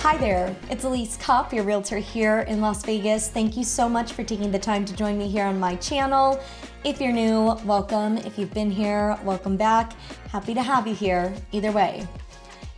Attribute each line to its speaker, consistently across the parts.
Speaker 1: Hi there, it's Elise Kopp, your realtor here in Las Vegas. Thank you so much for taking the time to join me here on my channel. If you're new, welcome. If you've been here, welcome back. Happy to have you here, either way.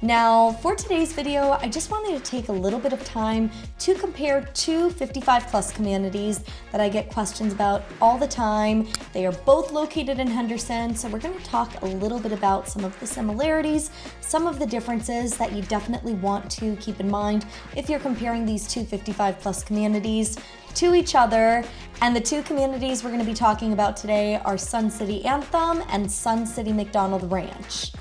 Speaker 1: Now, for today's video, I just wanted to take a little bit of time to compare two 55 plus communities that I get questions about all the time. They are both located in Henderson, so we're going to talk a little bit about some of the similarities, some of the differences that you definitely want to keep in mind if you're comparing these two 55 plus communities to each other. And the two communities we're going to be talking about today are Sun City Anthem and Sun City MacDonald Ranch.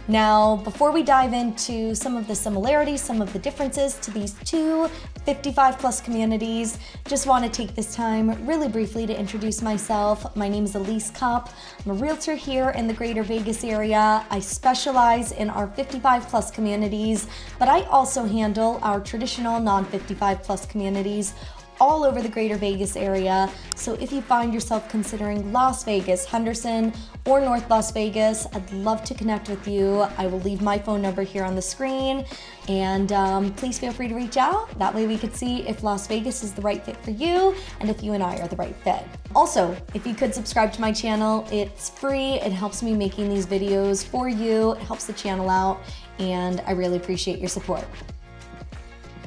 Speaker 1: Now, before we dive into some of the similarities, some of the differences to these two 55 plus communities, just want to take this time really briefly to introduce myself. My name is Elise Kopp. I'm a realtor here in the greater Vegas area. I specialize in our 55 plus communities, but I also handle our traditional non-55 plus communities all over the greater Vegas area. So if you find yourself considering Las Vegas, Henderson, or North Las Vegas, I'd love to connect with you. I will leave my phone number here on the screen, and please feel free to reach out. That way we could see if Las Vegas is the right fit for you and if you and I are the right fit. Also, if you could subscribe to my channel, it's free. It helps me making these videos for you. It helps the channel out, and I really appreciate your support.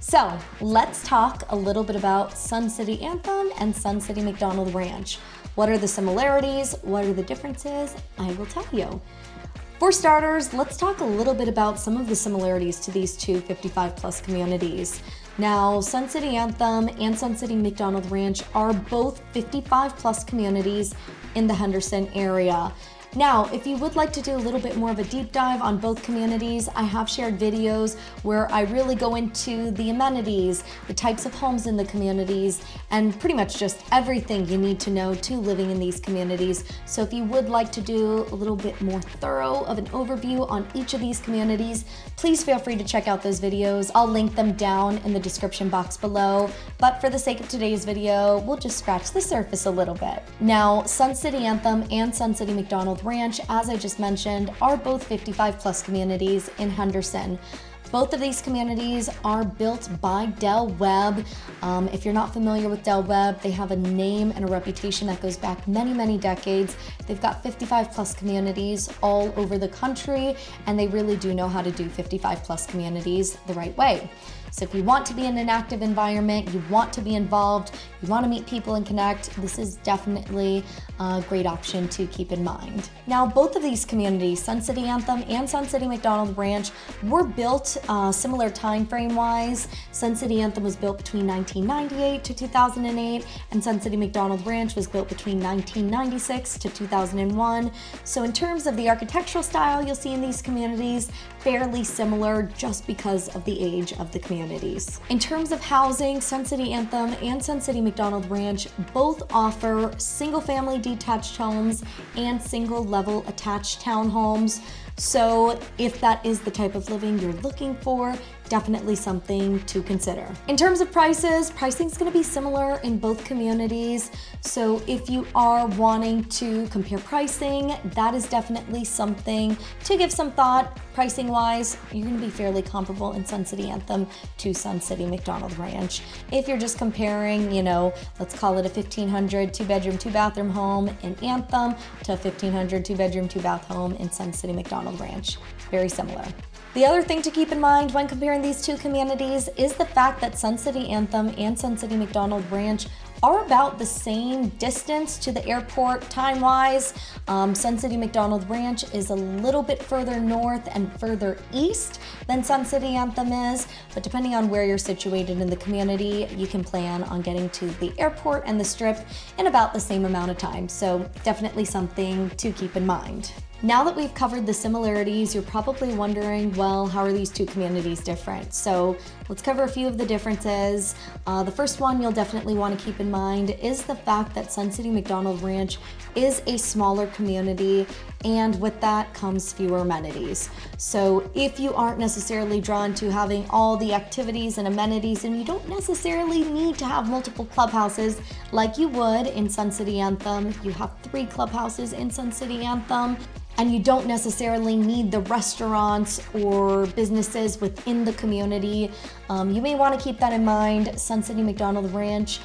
Speaker 1: So let's talk a little bit about Sun City Anthem and Sun City MacDonald Ranch. What are the similarities? What are the differences? I will tell you. For starters, let's talk a little bit about some of the similarities to these two 55 plus communities. Now, Sun City Anthem and Sun City MacDonald Ranch are both 55 plus communities in the Henderson area. Now, if you would like to do a little bit more of a deep dive on both communities, I have shared videos where I really go into the amenities, the types of homes in the communities, and pretty much just everything you need to know to living in these communities. So if you would like to do a little bit more thorough of an overview on each of these communities, please feel free to check out those videos. I'll link them down in the description box below. But for the sake of today's video, we'll just scratch the surface a little bit. Now, Sun City Anthem and Sun City MacDonald Ranch, as I just mentioned, are both 55 plus communities in Henderson. Both of these communities are built by Webb. If you're not familiar with Webb, they have a name and a reputation that goes back many, many decades. They've got 55 plus communities all over the country, and they really do know how to do 55 plus communities the right way. So if you want to be in an active environment, you want to be involved, you want to meet people and connect, this is definitely a great option to keep in mind. Now, both of these communities, Sun City Anthem and Sun City MacDonald Ranch, were built similar time frame wise. Sun City Anthem was built between 1998 to 2008, and Sun City MacDonald Ranch was built between 1996 to 2001. So in terms of the architectural style you'll see in these communities, fairly similar just because of the age of the communities. In terms of housing, Sun City Anthem and Sun City MacDonald Ranch both offer single-family detached homes and single-level attached townhomes. So if that is the type of living you're looking for, definitely something to consider. In terms of prices, pricing is going to be similar in both communities. So if you are wanting to compare pricing, that is definitely something to give some thought. Pricing wise, you're going to be fairly comparable in Sun City Anthem to Sun City MacDonald Ranch. If you're just comparing, let's call it a 1,500 two-bedroom, two-bathroom home in Anthem to a 1,500 two-bedroom, two-bath home in Sun City MacDonald Ranch. Very similar. The other thing to keep in mind when comparing these two communities is the fact that Sun City Anthem and Sun City MacDonald Ranch are about the same distance to the airport time-wise. Sun City MacDonald Ranch is a little bit further north and further east than Sun City Anthem is, but depending on where you're situated in the community, you can plan on getting to the airport and the Strip in about the same amount of time. So definitely something to keep in mind. Now that we've covered the similarities, you're probably wondering, well, how are these two communities different? So let's cover a few of the differences. The first one you'll definitely want to keep in mind is the fact that Sun City MacDonald Ranch is a smaller community, and with that comes fewer amenities. So if you aren't necessarily drawn to having all the activities and amenities, and you don't necessarily need to have multiple clubhouses like you would in Sun City Anthem, you have 3 clubhouses in Sun City Anthem. and you don't necessarily need the restaurants or businesses within the community. You may want to keep that in mind. Sun City MacDonald Ranch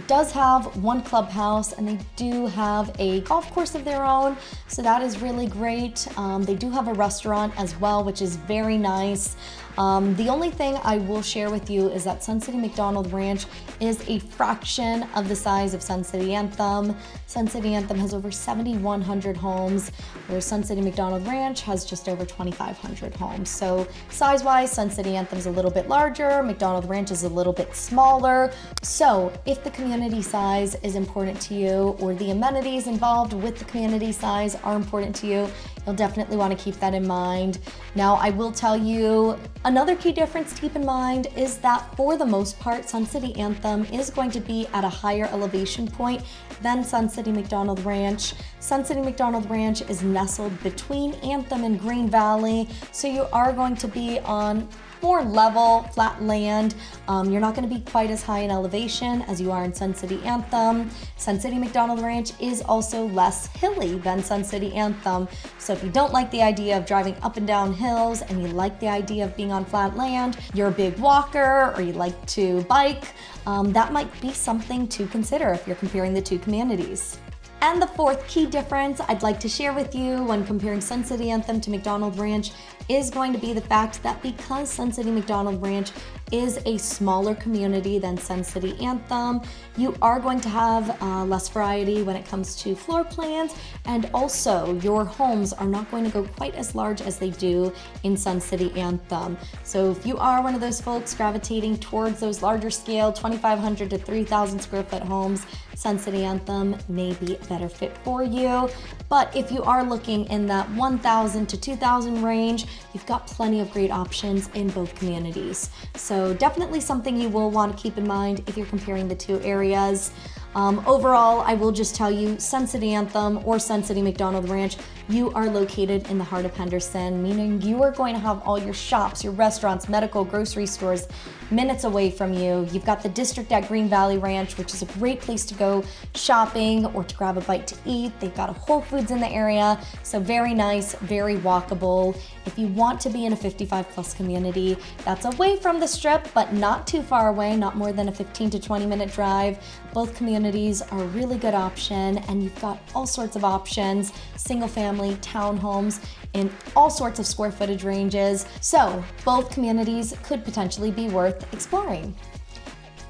Speaker 1: does have one clubhouse, and they do have a golf course of their own, so that is really great. They do have a restaurant as well, which is very nice. The only thing I will share with you is that Sun City MacDonald Ranch is a fraction of the size of Sun City Anthem. Sun City Anthem has over 7,100 homes, whereas Sun City MacDonald Ranch has just over 2,500 homes. So size-wise, Sun City Anthem's a little bit larger, MacDonald Ranch is a little bit smaller. So if the community size is important to you, or the amenities involved with the community size are important to you, you'll definitely want to keep that in mind. Now, I will tell you, another key difference to keep in mind is that for the most part, Sun City Anthem is going to be at a higher elevation point than Sun City MacDonald Ranch. Sun City MacDonald Ranch is nestled between Anthem and Green Valley, so you are going to be on more level, flat land. You're not going to be quite as high in elevation as you are in Sun City Anthem. Sun City MacDonald Ranch is also less hilly than Sun City Anthem. So if you don't like the idea of driving up and down hills and you like the idea of being on flat land, you're a big walker or you like to bike, that might be something to consider if you're comparing the two communities. And the fourth key difference I'd like to share with you when comparing Sun City Anthem to MacDonald Ranch is going to be the fact that because Sun City MacDonald Ranch is a smaller community than Sun City Anthem, you are going to have less variety when it comes to floor plans, and also your homes are not going to go quite as large as they do in Sun City Anthem. So if you are one of those folks gravitating towards those larger scale 2,500 to 3,000 square foot homes, Sun City Anthem may be a better fit for you. But if you are looking in that 1,000 to 2,000 range, you've got plenty of great options in both communities. So definitely something you will want to keep in mind if you're comparing the two areas. Overall, I will just tell you, Sun City Anthem or Sun City MacDonald Ranch, you are located in the heart of Henderson, meaning you are going to have all your shops, your restaurants, medical, grocery stores minutes away from you. You've got the district at Green Valley Ranch, which is a great place to go shopping or to grab a bite to eat. They've got a Whole Foods in the area, so very nice, very walkable. If you want to be in a 55 plus community, that's away from the strip, but not too far away, not more than a 15 to 20 minute drive. Both communities are a really good option, and you've got all sorts of options, single family, townhomes, in all sorts of square footage ranges. So both communities could potentially be worth exploring.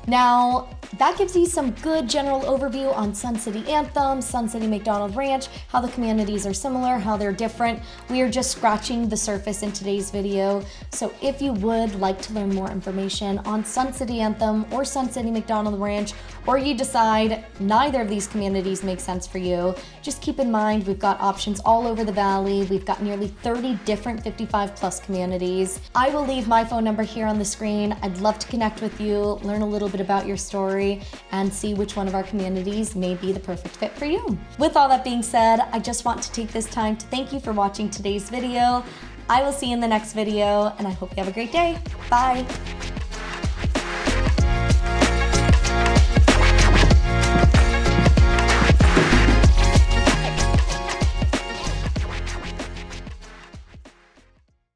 Speaker 1: Now, that gives you some good general overview on Sun City Anthem, Sun City MacDonald Ranch, how the communities are similar, how they're different. We are just scratching the surface in today's video. So if you would like to learn more information on Sun City Anthem or Sun City MacDonald Ranch, or you decide neither of these communities make sense for you, just keep in mind we've got options all over the valley. We've got nearly 30 different 55 plus communities. I will leave my phone number here on the screen. I'd love to connect with you, learn a little bit about your story, and see which one of our communities may be the perfect fit for you. With all that being said, I just want to take this time to thank you for watching today's video. I will see you in the next video, and I hope you have a great day. Bye.